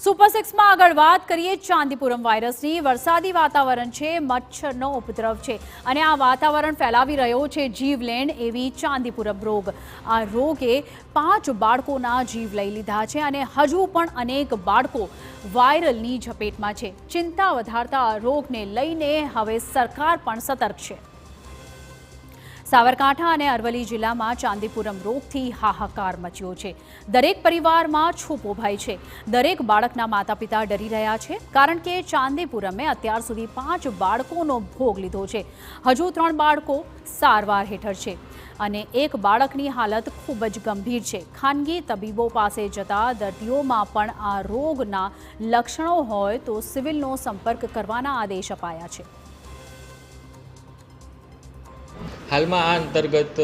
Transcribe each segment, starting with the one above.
Super સિક્સમાં આગળ વાત કરીએ ચાંદીપુરમ વાયરસની। વરસાદી વાતાવરણ છે, મચ્છરનો ઉપદ્રવ છે અને આ વાતાવરણ ફેલાવી રહ્યો છે જીવલેણ એવી ચાંદીપુરમ રોગ। આ રોગે 5 બાળકોના જીવ લઈ લીધા છે અને હજુ પણ અનેક બાળકો વાયરલની ઝપેટમાં છે। ચિંતા વધારતા આ રોગને લઈને હવે સરકાર પણ સતર્ક છે। સાબરકાંઠા અને અરવલ્લી જિલ્લામાં ચાંદીપુરમ રોગથી હાહાકાર મચ્યો છે। દરેક પરિવારમાં છુપો ભય છે। દરેક બાળકના માતા પિતા ડરી રહ્યા છે, કારણ કે ચાંદીપુરમે અત્યાર સુધી 5 બાળકોનો ભોગ લીધો છે। હજુ 3 બાળકો સારવાર હેઠળ છે અને એક બાળકની હાલત ખૂબ જ ગંભીર છે। ખાનગી તબીબો પાસે જતા દર્દીઓમાં પણ આ રોગના લક્ષણો હોય તો સિવિલનો સંપર્ક કરવાના આદેશ અપાયા છે। હાલમાં આ અંતર્ગત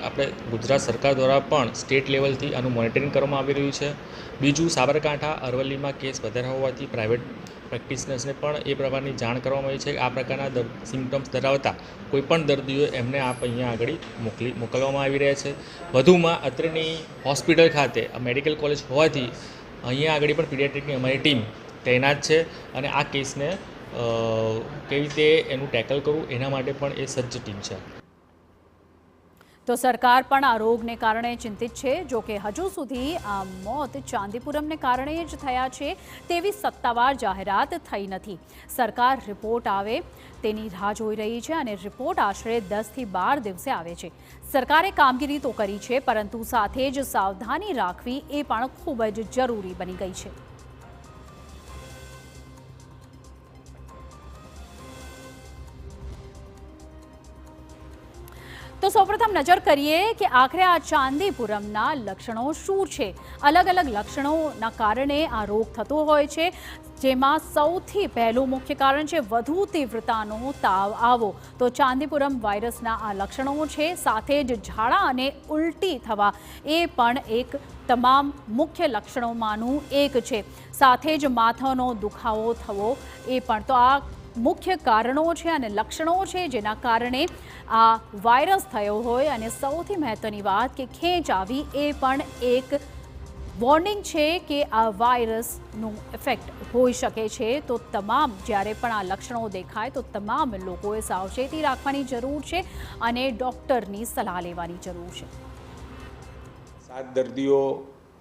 આપણે ગુજરાત સરકાર દ્વારા પણ સ્ટેટ લેવલથી આનું મોનિટરિંગ કરવામાં આવી રહ્યું છે। બીજું, સાબરકાંઠા અરવલ્લીમાં કેસ વધારે હોવાથી પ્રાઇવેટ પ્રેક્ટિશનર્સને પણ એ પ્રકારની જાણ કરવામાં આવી છે કે આ પ્રકારના સિમ્ટમ્સ ધરાવતા કોઈપણ દર્દીઓ એમને અહીંયા આગળ મોકલવામાં આવી રહ્યા છે। વધુમાં અત્રેની હોસ્પિટલ ખાતે મેડિકલ કોલેજ હોવાથી અહીંયા આગળ પણ પીડિયાટ્રિકની અમારી ટીમ તૈનાત છે અને આ કેસને કેવી રીતે એનું ટેકલ કરવું એના માટે પણ એ સજ્જ ટીમ છે। તો સરકાર પણ આ રોગને કારણે ચિંતિત છે। જો કે હજુ સુધી આ મોત ચાંદીપુરમને કારણે જ થયા છે તેવી સત્તાવાર જાહેરાત થઈ નથી। સરકાર રિપોર્ટ આવે તેની રાહ જોઈ રહી છે અને રિપોર્ટ આશરે 10 થી 12 દિવસે આવે છે। સરકારે કામગીરી તો કરી છે, પરંતુ સાથે જ સાવધાની રાખવી એ પણ ખૂબ જ જરૂરી બની ગઈ છે। તો સૌપ્રથમ નજર કરીએ કે આખરે આ ચાંદીપુરમના લક્ષણો શું છે। અલગ અલગ લક્ષણોના કારણે આ રોગ થતો હોય છે, જેમાં સૌથી પહેલું મુખ્ય કારણ છે વધુ તીવ્રતાનો તાવ આવવો। તો ચાંદીપુરમ વાયરસના આ લક્ષણો છે, સાથે જ ઝાડા અને ઉલટી થવા એ પણ એક તમામ મુખ્ય લક્ષણોમાંનું એક છે। સાથે જ માથાનો દુખાવો થવો એ પણ તો આ મુખ્ય કારણો છે અને લક્ષણો છે જેના કારણે આ વાયરસ થયો હોય। અને સૌથી મહત્વની વાત કે ખેંચ આવી એ પણ એક વોર્નિંગ છે કે આ વાયરસનું ઇફેક્ટ હોઈ શકે છે। તો તમામ જ્યારે પણ આ લક્ષણો દેખાય તો તમામ લોકોએ સાવચેતી રાખવાની જરૂર છે અને ડૉક્ટરની સલાહ લેવાની જરૂર છે। 7 દર્દીઓ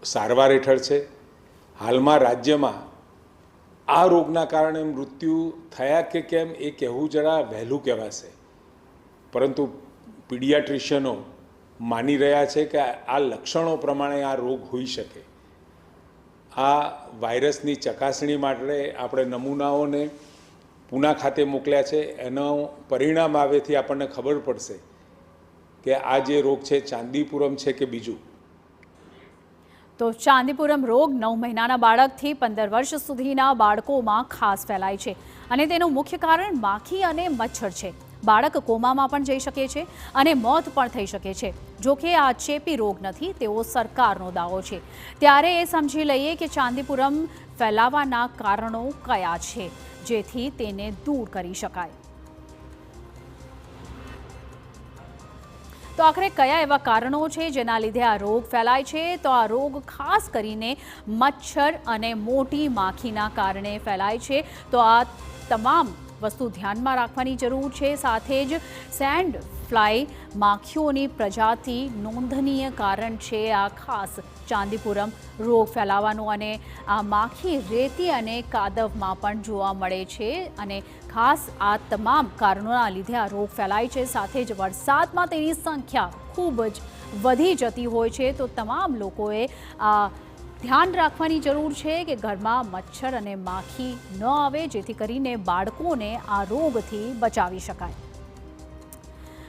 સારવાર હેઠળ છે। હાલમાં રાજ્યમાં આ રોગના કારણે મૃત્યુ થયા કે કેમ એ કહેવું જરા વહેલું કહેવાશે, પરંતુ પીડિયાટ્રિશિયનો માની રહ્યા છે કે આ લક્ષણો પ્રમાણે આ રોગ હોઈ શકે। આ વાયરસની ચકાસણી માટે આપણે નમૂનાઓને પૂના ખાતે મોકલ્યા છે। એનું પરિણામ આવેથી આપણને ખબર પડશે કે આ જે રોગ છે ચાંદીપુરમ છે કે બીજું। તો ચાંદીપુરમ રોગ 9 મહિનાના બાળકથી 15 વર્ષ સુધીના બાળકોમાં ખાસ ફેલાય છે અને તેનું મુખ્ય કારણ માખી અને મચ્છર છે। બાળક કોમામાં પણ જઈ શકે છે અને મોત પણ થઈ શકે છે। જો કે આ ચેપી રોગ નથી તેવો સરકારનો દાવો છે। ત્યારે એ સમજી લઈએ કે ચાંદીપુરમ ફેલાવાના કારણો કયા છે, જેથી તેને દૂર કરી શકાય। તો આખરે કયા એવા કારણો છે જેના લીધે આ રોગ ફેલાય છે? તો આ રોગ ખાસ કરીને મચ્છર અને મોટી માખીના કારણે ફેલાય છે। તો આ તમામ વસ્તુ ધ્યાનમાં રાખવાની જરૂર છે। સાથે જ સેન્ડ ફ્લાય માખીઓની પ્રજાતિ નોંધનીય કારણ છે આ ખાસ ચાંદીપુરમ રોગ ફેલાવાનું, અને આ માખી રેતી અને કાદવમાં પણ જોવા મળે છે અને ખાસ આ તમામ કારણોના લીધે આ રોગ ફેલાય છે। સાથે જ વરસાદમાં તેની સંખ્યા ખૂબ જ વધી જતી હોય છે। તો તમામ લોકોએ આ ધ્યાન રાખવાની જરૂર છે કે ઘરમાં મચ્છર અને માખી ન આવે, જેથી કરીને બાળકોને આ રોગથી બચાવી શકાય।